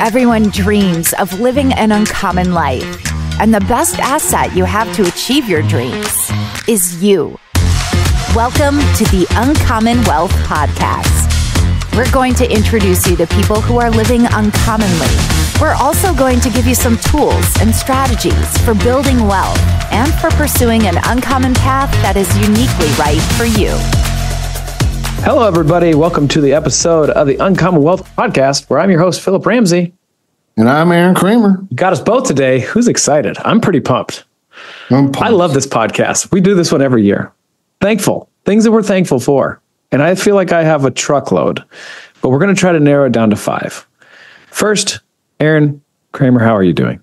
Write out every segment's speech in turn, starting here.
Everyone dreams of living an uncommon life, and the best asset you have to achieve your dreams is you. Welcome to the Uncommon Wealth Podcast. We're going to introduce you to people who are living uncommonly. We're also going to give you some tools and strategies for building wealth and for pursuing an uncommon path that is uniquely right for you. Hello, everybody. Welcome to the episode of the Uncommon Wealth Podcast, where I'm your host, Phillip Ramsey. And I'm Arron Cramer. You got us both today. Who's excited? I'm pretty pumped. I love this podcast. We do this one every year. Thankful. Things that we're thankful for. And I feel like I have a truckload, but we're going to try to narrow it down to 5. First, Arron Cramer, how are you doing?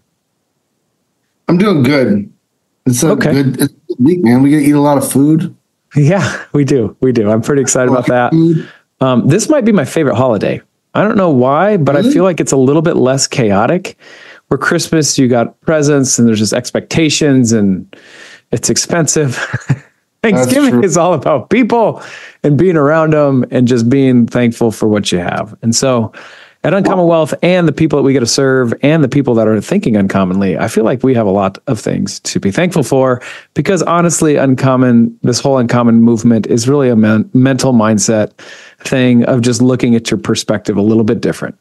I'm doing good. It's a good week, man. We get to eat a lot of food. Yeah, we do. I'm pretty excited about that. This might be my favorite holiday. I don't know why, but really? I feel like it's a little bit less chaotic. Where Christmas, you got presents and there's just expectations and it's expensive. Thanksgiving is all about people and being around them and just being thankful for what you have. And so at Uncommon Wealth and the people that we get to serve and the people that are thinking uncommonly, I feel like we have a lot of things to be thankful for because honestly, this whole uncommon movement is really a mental mindset thing of just looking at your perspective a little bit different.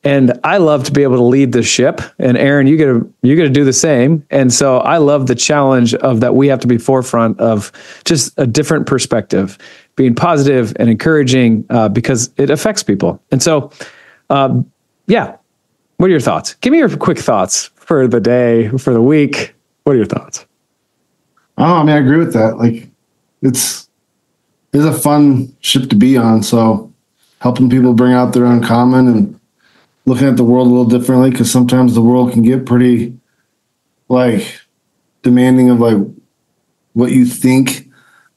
And I love to be able to lead the ship. And Arron, you get to do the same. And so I love the challenge of that we have to be forefront of just a different perspective, being positive and encouraging because it affects people. And so what are your thoughts? Give me your quick thoughts for the day, for the week. What are your thoughts? I agree with that. Like it's a fun ship to be on. So helping people bring out their uncommon and looking at the world a little differently, because sometimes the world can get pretty like demanding of like what you think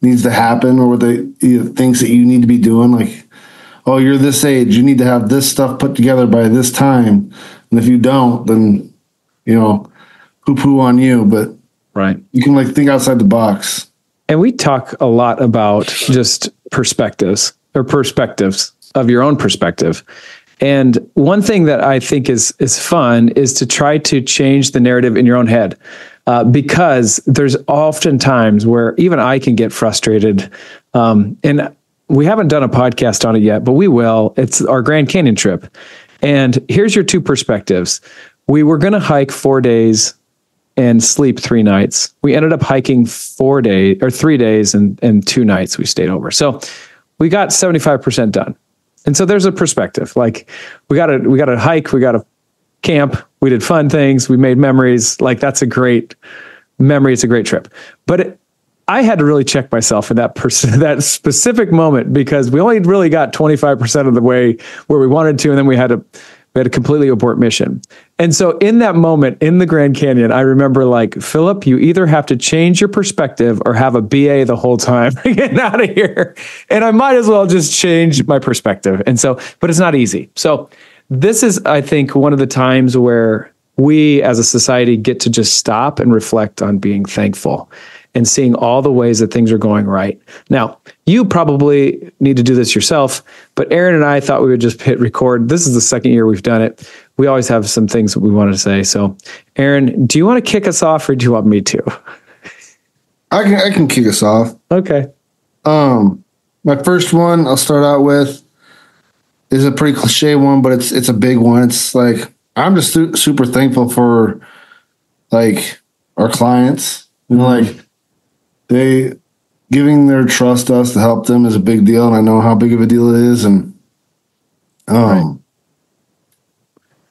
needs to happen or what they thinks that you need to be doing. Like, oh, you're this age, you need to have this stuff put together by this time. And if you don't, then, poo-poo on you. But right, you can like think outside the box. And we talk a lot about just perspectives of your own perspective. And one thing that I think is fun is to try to change the narrative in your own head. Because there's often times where even I can get frustrated. And we haven't done a podcast on it yet, but we will. It's our Grand Canyon trip. And here's your 2 perspectives. We were going to hike 4 days and sleep 3 nights. We ended up hiking 3 days and 2 nights we stayed over. So we got 75% done. And so there's a perspective. Like we got to hike, we got to camp, we did fun things, we made memories. Like that's a great memory. It's a great trip. But I had to really check myself in that specific moment because we only really got 25% of the way where we wanted to, and then we had to completely abort mission. And so in that moment in the Grand Canyon, I remember like, Phillip, you either have to change your perspective or have a BA the whole time getting out of here. And I might as well just change my perspective. And so, but it's not easy. So this is, I think, one of the times where we as a society get to just stop and reflect on being thankful and seeing all the ways that things are going right. Now, you probably need to do this yourself, but Arron and I thought we would just hit record. This is the second year we've done it. We always have some things that we wanted to say. So, Arron, do you want to kick us off or do you want me to? I can kick us off. Okay. My first one I'll start out with is a pretty cliche one, but it's a big one. It's like, I'm just super thankful for like our clients, like they giving their trust to us to help them is a big deal. And I know how big of a deal it is. And, right.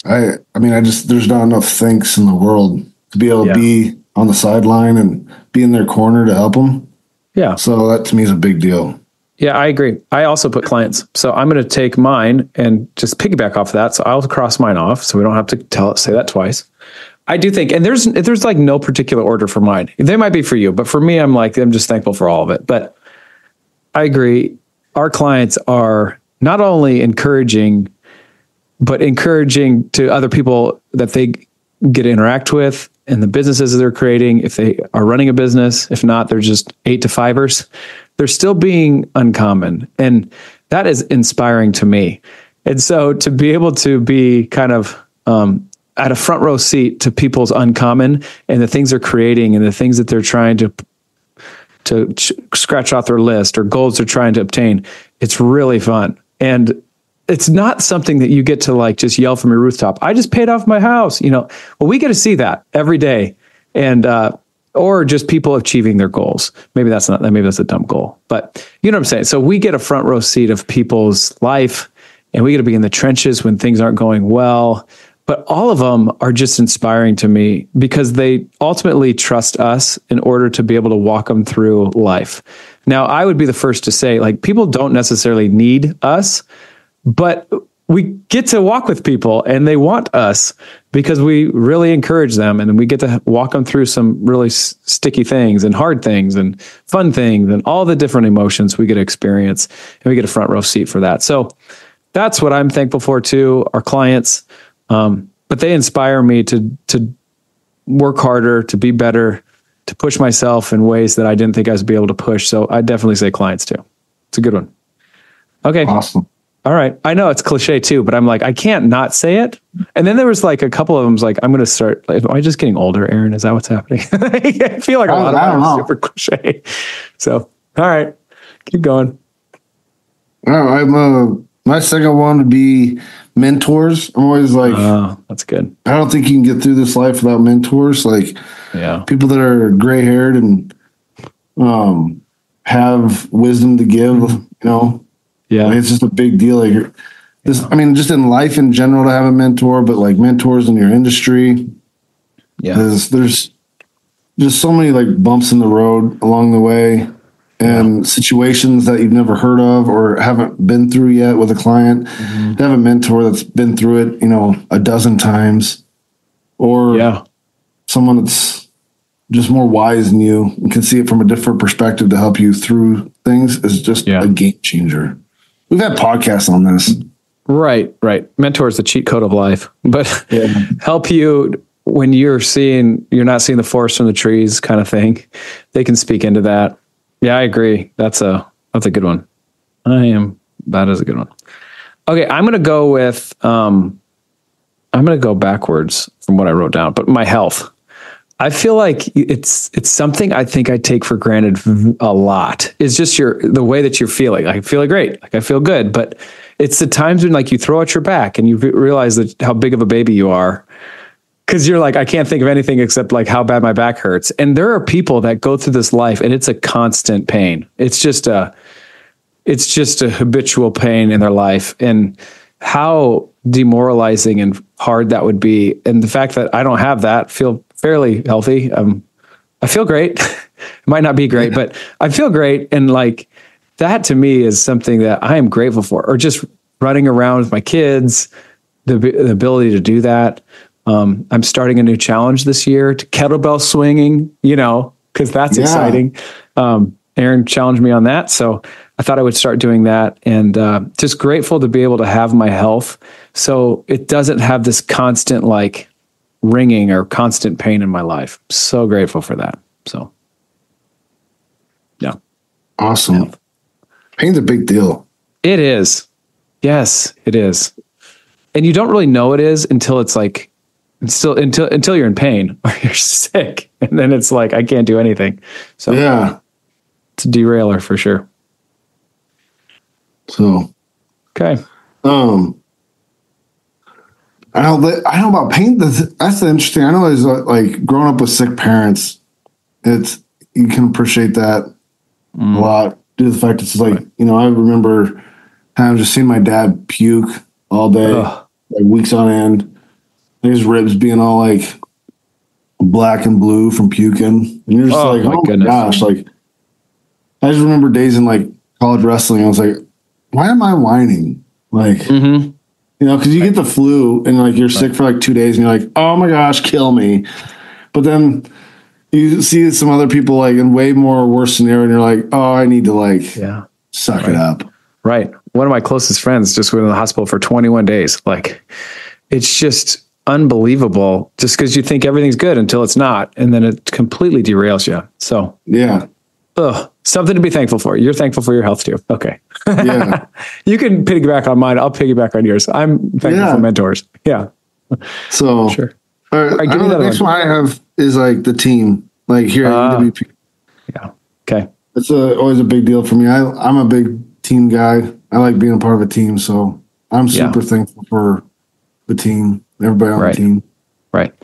There's not enough thanks in the world to be able to be on the sideline and be in their corner to help them. Yeah. So that to me is a big deal. Yeah, I agree. I also put clients. So I'm going to take mine and just piggyback off of that. So I'll cross mine off so we don't have to say that twice. I do think, and there's like no particular order for mine. They might be for you, but for me, I'm just thankful for all of it. But I agree. Our clients are not only encouraging, but encouraging to other people that they get to interact with and the businesses that they're creating. If they are running a business, if not, they're just 8-to-5ers. They're still being uncommon. And that is inspiring to me. And so to be able to be kind of at a front row seat to people's uncommon and the things they're creating and the things that they're trying to scratch off their list or goals they're trying to obtain. It's really fun. And it's not something that you get to like just yell from your rooftop. I just paid off my house, well, we get to see that every day. And, or just people achieving their goals. Maybe that's a dumb goal, but you know what I'm saying? So we get a front row seat of people's life and we get to be in the trenches when things aren't going well. But all of them are just inspiring to me because they ultimately trust us in order to be able to walk them through life. Now, I would be the first to say, like, people don't necessarily need us, but we get to walk with people and they want us because we really encourage them and we get to walk them through some really sticky things and hard things and fun things and all the different emotions we get to experience, and we get a front row seat for that. So that's what I'm thankful for too, our clients. But they inspire me to work harder, to be better, to push myself in ways that I didn't think I would be able to push. So I definitely say clients too. It's a good one. Okay. Awesome. All right. I know it's cliche too, but I'm like, I can't not say it. And then there was like a couple of them like, I'm going to start. Like, am I just getting older, Aaron? Is that what's happening? I feel like a lot of them are super cliche. So, all right, keep going. All right. My second one would be mentors. I'm always like, oh, that's good. I don't think you can get through this life without mentors. Like, people that are gray haired and have wisdom to give, Yeah, like, it's just a big deal. Like, just in life in general to have a mentor, but like mentors in your industry. Yeah, there's just so many like bumps in the road along the way, and situations that you've never heard of or haven't been through yet with a client. Mm-hmm. To have a mentor that's been through it, a dozen times, or someone that's just more wise than you and can see it from a different perspective to help you through things is just a game changer. We've had podcasts on this. Right. Mentor is the cheat code of life, but help you when you're not seeing the forest from the trees kind of thing. They can speak into that. Yeah, I agree. That's a good one. That is a good one. Okay. I'm going to go with, I'm going to go backwards from what I wrote down, but my health. I feel like it's something I think I take for granted a lot. It's just the way that you're feeling. I feel great. Like I feel good, but it's the times when like you throw out your back and you realize that how big of a baby you are. Cause you're like, I can't think of anything except like how bad my back hurts. And there are people that go through this life and it's a constant pain. It's just a habitual pain in their life, and how demoralizing and hard that would be. And the fact that I don't have that, feel fairly healthy. I feel great. It might not be great, but I feel great. And like that to me is something that I am grateful for, or just running around with my kids, the ability to do that. I'm starting a new challenge this year to kettlebell swinging, cause that's exciting. Aaron challenged me on that. So I thought I would start doing that, and just grateful to be able to have my health. So it doesn't have this constant like ringing or constant pain in my life. So grateful for that. So, yeah. Awesome. Yeah. Pain's a big deal. It is. Yes, it is. And you don't really know it is until it's like, until you're in pain or you're sick. And then it's like, I can't do anything. So it's a derailer for sure. So, okay. I don't know about pain. That's interesting. I know it's like growing up with sick parents. You can appreciate that a lot due to the fact it's like, I remember times just seeing my dad puke all day, like weeks on end. His ribs being all like black and blue from puking. And you're just like, oh my gosh. Like, I just remember days in like college wrestling. I was like, why am I whining? Like, because you get the flu and like you're sick for like 2 days and you're like, oh my gosh, kill me. But then you see some other people like in way more worse scenario and you're like, oh, I need to like suck it up. Right. One of my closest friends just went in the hospital for 21 days. Like, it's just unbelievable just because you think everything's good until it's not. And then it completely derails you. So, something to be thankful for. You're thankful for your health too. Okay. Yeah. You can piggyback on mine. I'll piggyback on yours. I'm thankful for mentors. Yeah. So, Sure. all right, Give me the that next one I have is like the team, like here at UWP. Yeah. Okay. It's always a big deal for me. I'm a big team guy. I like being a part of a team. So I'm super thankful for the team, everybody on the team. Right.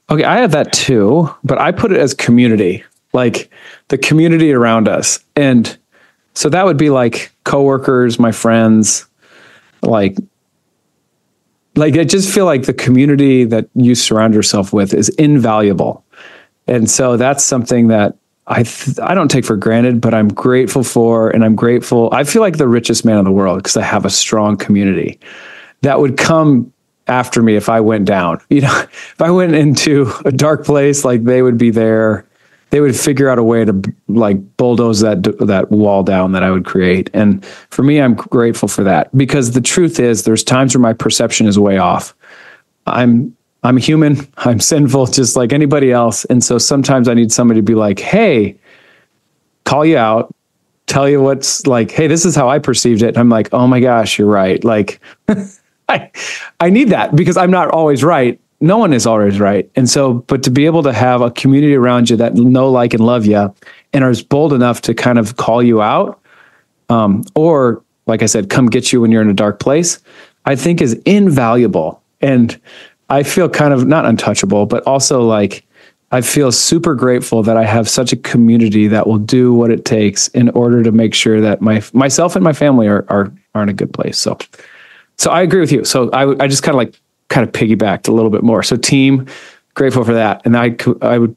Okay. I have that too, but I put it as community, like the community around us. And so that would be like coworkers, my friends, like I just feel like the community that you surround yourself with is invaluable. And so that's something that I don't take for granted, but I'm grateful for, and I'm grateful. I feel like the richest man in the world because I have a strong community that would come after me if I went down. You know, if I went into a dark place, like they would be there. They would figure out a way to like bulldoze that wall down that I would create. And for me, I'm grateful for that because the truth is there's times where my perception is way off. I'm human. I'm sinful just like anybody else. And so sometimes I need somebody to be like, hey, call you out, tell you what's like, hey, this is how I perceived it. And I'm like, oh my gosh, you're right. Like I need that because I'm not always right. No one is always right. And so, but to be able to have a community around you that know, like, and love you and are bold enough to kind of call you out, or like I said, come get you when you're in a dark place, I think is invaluable. And I feel kind of not untouchable, but also like, I feel super grateful that I have such a community that will do what it takes in order to make sure that myself and my family are in a good place. So I agree with you. So I just kind of piggybacked a little bit more. So team, grateful for that. And I would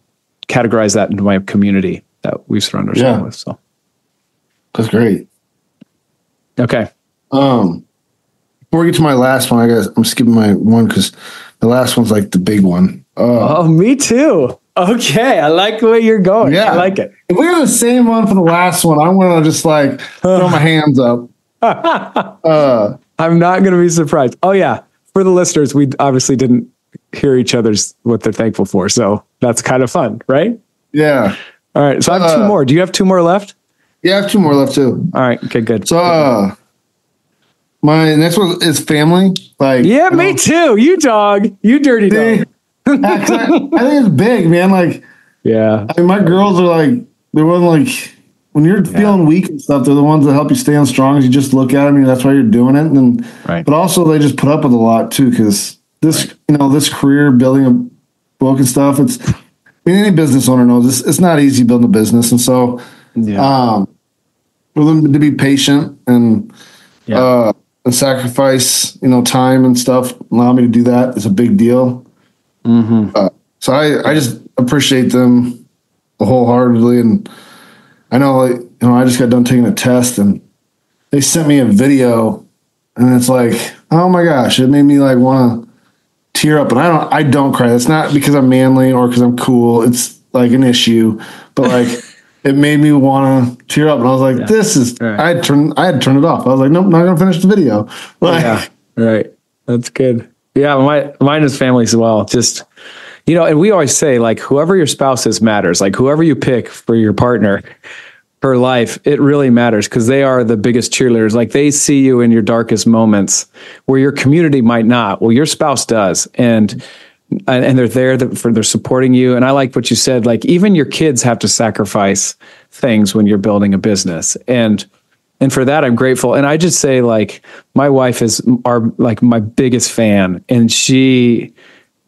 categorize that into my community that we surround ourselves with. So that's great. Okay. Before we get to my last one, I'm skipping my one because the last one's like the big one. Me too. Okay. I like the way you're going. Yeah. I like it. If we have the same one for the last one, I'm going to just like throw my hands up. I'm not going to be surprised. Oh yeah. For the listeners, we obviously didn't hear each other's what they're thankful for. So that's kind of fun, right? Yeah. All right. So I have two more. Do you have two more left? Yeah, I have two more left too. All right. Okay, good. So my next one is family. Like, yeah, me too. You dog. You dirty dog. I think it's big, man. Like, yeah. I mean, my girls are like, they're one like, when you're feeling weak and stuff, they're the ones that help you stay on strong. As you just look at them, that's why you're doing it. And but also they just put up with a lot too, because this, this career building a book and stuff. It's, I mean, any business owner knows it's not easy building a business, and so for them to be patient and sacrifice, time and stuff, allow me to do that is a big deal. Mm-hmm. So I just appreciate them wholeheartedly, and I know, I just got done taking a test, and they sent me a video, and it's like, oh my gosh, it made me like want to tear up. And I don't cry. That's not because I'm manly or because I'm cool. It's like an issue, but like it made me want to tear up. And I was like, this is. Right. I had to turn it off. I was like, nope, not gonna finish the video. Like, right. That's good. Yeah, mine is family as well. Just. And we always say, like, whoever your spouse is matters. Like, whoever you pick for your partner for life, it really matters because they are the biggest cheerleaders. Like, they see you in your darkest moments where your community might not. Well, your spouse does. And they're there they're supporting you. And I like what you said, like, even your kids have to sacrifice things when you're building a business. And for that, I'm grateful. And I just say, like, my wife is my biggest fan, and she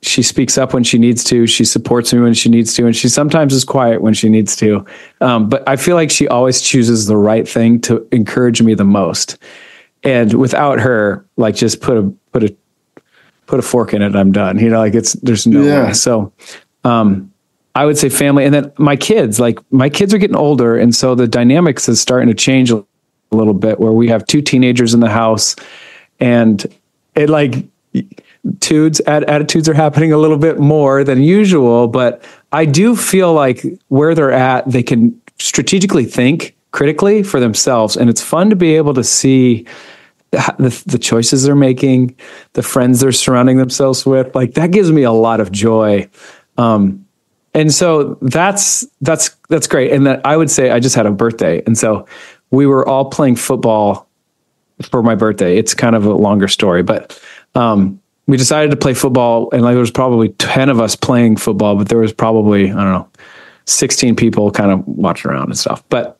speaks up when she needs to. She supports me when she needs to. And she sometimes is quiet when she needs to. But I feel like she always chooses the right thing to encourage me the most. And without her, like, just put a fork in it, I'm done. There's no way. So I would say family. And then my kids are getting older. And so the dynamics is starting to change a little bit, where we have two teenagers in the house, and it attitudes are happening a little bit more than usual, but I do feel like where they're at, they can strategically think critically for themselves. And it's fun to be able to see the choices they're making, the friends they're surrounding themselves with. Like, that gives me a lot of joy. And so that's great. And that I would say, I just had a birthday. And so we were all playing football for my birthday. It's kind of a longer story, but, we decided to play football, and like there was probably 10 of us playing football, but there was probably, I don't know, 16 people kind of watching around and stuff. But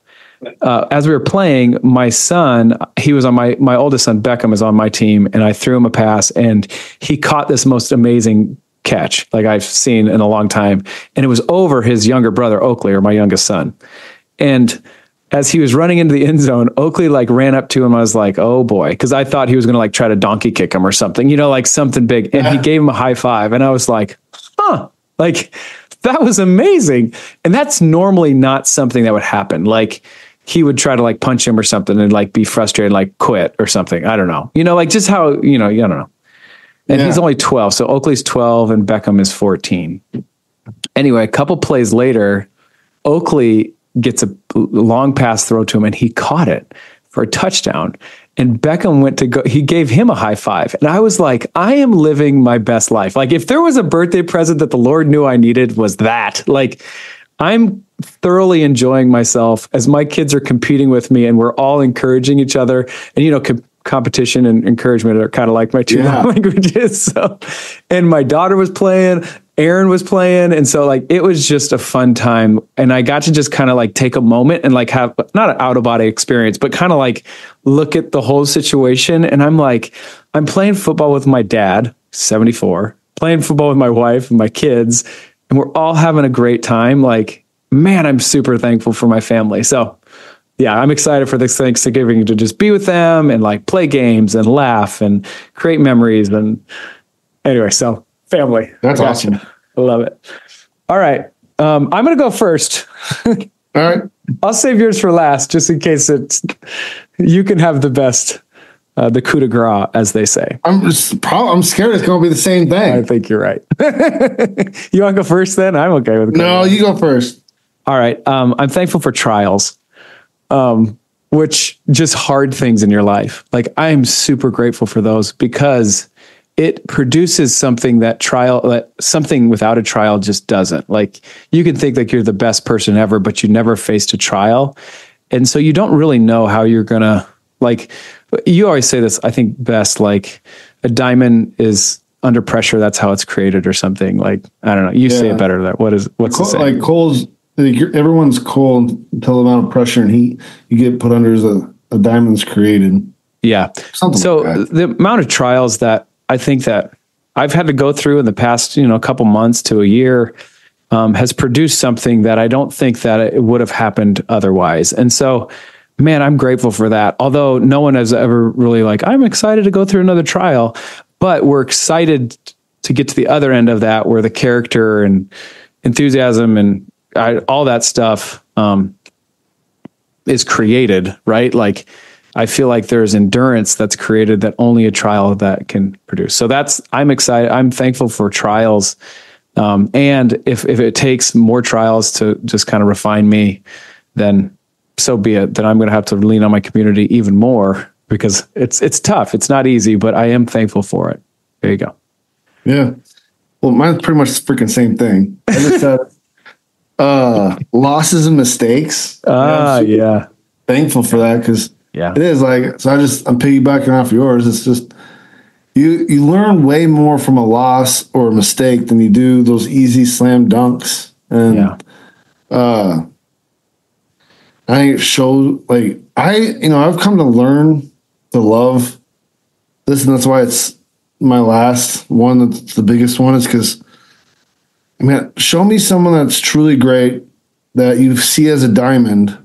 as we were playing, my son, he was on my oldest son, Beckham, is on my team, and I threw him a pass, and he caught this most amazing catch like I've seen in a long time. And it was over his younger brother, Oakley, or my youngest son. And as he was running into the end zone, Oakley like ran up to him. I was like, oh boy. Cause I thought he was going to like try to donkey kick him or something, like something big. And he gave him a high five. And I was like, like that was amazing. And that's normally not something that would happen. Like he would try to like punch him or something and like be frustrated, like quit or something. I don't know, like just how, I don't know. And he's only 12. So Oakley's 12 and Beckham is 14. Anyway, a couple plays later, Oakley gets a long pass throw to him and he caught it for a touchdown. And Beckham went to go, he gave him a high five. And I was like, I am living my best life. Like if there was a birthday present that the Lord knew I needed, was that. Like I'm thoroughly enjoying myself as my kids are competing with me and we're all encouraging each other. And, competition and encouragement are kind of like my two languages. So, and my daughter was playing, Aaron was playing. And so like, it was just a fun time. And I got to just kind of like take a moment and like have not an out of body experience, but kind of like look at the whole situation. And I'm like, I'm playing football with my dad, 74, playing football with my wife and my kids, and we're all having a great time. Like, man, I'm super thankful for my family. So yeah, I'm excited for this Thanksgiving to just be with them and like play games and laugh and create memories. And anyway, so family. That's awesome. I love it. All right. I'm going to go first. All right. I'll save yours for last, just in case you can have the best, the coup de grace, as they say. I'm scared it's going to be the same thing. I think you're right. You want to go first then? I'm okay with it. No, you go first. All right. I'm thankful for trials. Which just hard things in your life. Like I'm super grateful for those because it produces something that something without a trial just doesn't. Like you can think like you're the best person ever, but you never faced a trial. And so you don't really know how you're going to like, you always say this, I think best, like a diamond is under pressure. That's how it's created or something. Like, I don't know. You say it better. What's the saying? Like coal's, everyone's cold until the amount of pressure and heat you get put under as a diamond's created. Yeah. So like the amount of trials that I think that I've had to go through in the past, a couple months to a year, has produced something that I don't think that it would have happened otherwise. And so, man, I'm grateful for that. Although no one has ever really like, I'm excited to go through another trial, but we're excited to get to the other end of that where the character and enthusiasm and all that stuff is created, right? Like I feel like there's endurance that's created that only a trial that can produce. So I'm excited. I'm thankful for trials. And if it takes more trials to just kind of refine me, then so be it. Then I'm going to have to lean on my community even more because it's tough. It's not easy, but I am thankful for it. There you go. Yeah. Well, mine's pretty much the freaking same thing. I just said, losses and mistakes. Yeah. Thankful for that because it is like, so I'm piggybacking off yours. It's just, you learn way more from a loss or a mistake than you do those easy slam dunks. And, I think it shows like, I've come to learn to love this, and that's why it's my last one. That's the biggest one is because, show me someone that's truly great that you see as a diamond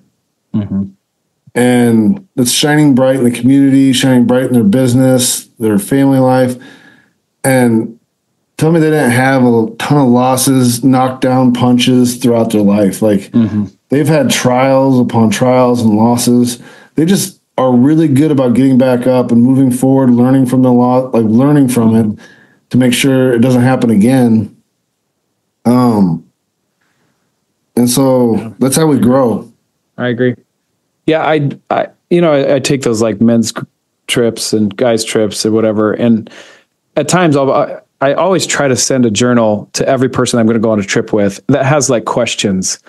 and that's shining bright in the community, shining bright in their business, their family life. And tell me they didn't have a ton of losses, knockdown punches throughout their life. Like they've had trials upon trials and losses. They just are really good about getting back up and moving forward, learning from the loss, like learning from it to make sure it doesn't happen again. And so that's how we grow. I agree. Yeah. I take those like men's trips and guys trips or whatever. And at times I always try to send a journal to every person I'm going to go on a trip with that has like questions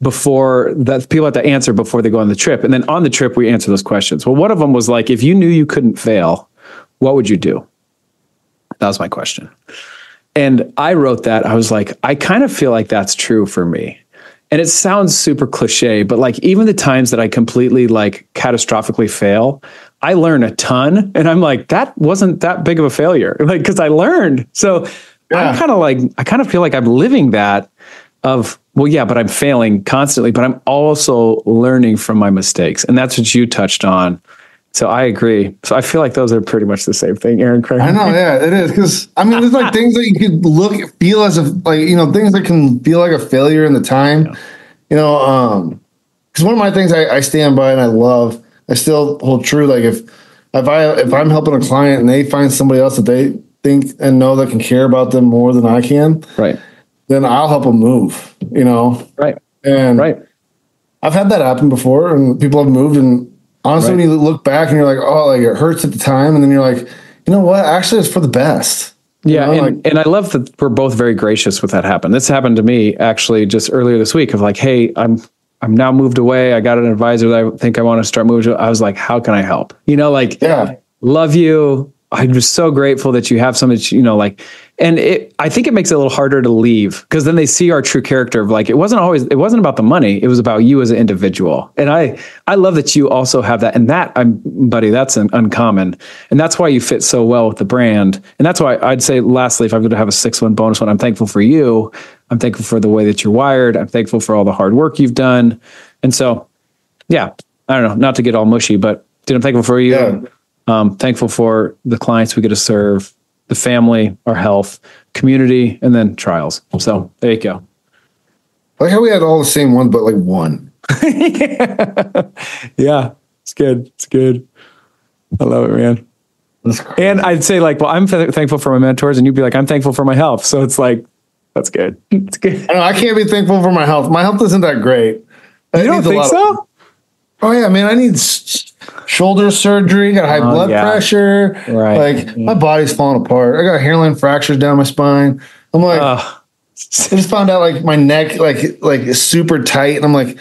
before that people have to answer before they go on the trip. And then on the trip, we answer those questions. Well, one of them was like, if you knew you couldn't fail, what would you do? That was my question. And I wrote that. I was like, I kind of feel like that's true for me. And it sounds super cliche, but like even the times that I completely like catastrophically fail, I learn a ton. And I'm like, that wasn't that big of a failure. Like, because I learned. So I'm kind of like, I kind of feel like I'm living that of, well, yeah, but I'm failing constantly, but I'm also learning from my mistakes. And that's what you touched on. So I agree. So I feel like those are pretty much the same thing, Arron. Cramer. I know, yeah, it is. Because I mean, there's like things that you could feel as if like, things that can feel like a failure in the time, because one of my things I stand by and I love, I still hold true. Like if I'm helping a client and they find somebody else that they think and know that can care about them more than I can, right, then I'll help them move, right. And I've had that happen before and people have moved, and honestly, when you look back and you're like, oh, like it hurts at the time. And then you're like, you know what? Actually, it's for the best. Yeah. And I love that we're both very gracious with that happen. This happened to me actually just earlier this week of like, hey, I'm now moved away. I got an advisor that I think I want to start moving to. I was like, how can I help? Love you. I'm just so grateful that you have something, and I think it makes it a little harder to leave because then they see our true character of like, it wasn't about the money. It was about you as an individual. And I love that you also have that. And that buddy, that's an uncommon. And that's why you fit so well with the brand. And that's why I'd say lastly, if I'm going to have a 6-1 bonus one, I'm thankful for you. I'm thankful for the way that you're wired. I'm thankful for all the hard work you've done. And so, yeah, I don't know, not to get all mushy, but dude, I'm thankful for you. Yeah. Thankful for the clients we get to serve, the family, our health, community, and then trials. So there you go. I like how we had all the same ones, but like one. Yeah, it's good. It's good. I love it, man. And I'd say like, well, I'm thankful for my mentors, and you'd be like, I'm thankful for my health. So it's like, that's good. It's good. I can't be thankful for my health. My health isn't that great. You don't think so? Oh yeah, man. I need shoulder surgery, got high blood pressure. Right. Like my body's falling apart. I got hairline fractures down my spine. I'm like, I just found out like my neck like is super tight, and I'm like,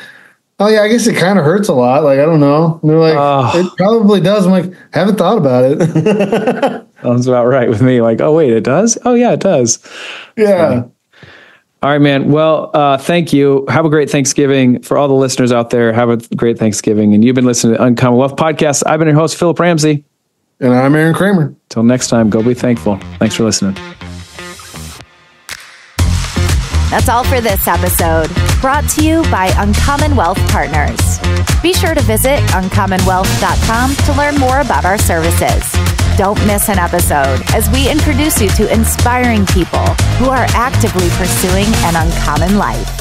oh yeah, I guess it kind of hurts a lot. Like I don't know. And they're like, it probably does. I'm like, haven't thought about it. Sounds about right with me. Like, oh wait, it does. Oh yeah, it does. Yeah. All right, man. Well, thank you. Have a great Thanksgiving. For all the listeners out there, have a great Thanksgiving. And you've been listening to Uncommon Wealth Podcast. I've been your host, Phillip Ramsey. And I'm Arron Cramer. Till next time, go be thankful. Thanks for listening. That's all for this episode. Brought to you by Uncommon Wealth Partners. Be sure to visit uncommonwealth.com to learn more about our services. Don't miss an episode as we introduce you to inspiring people who are actively pursuing an uncommon life.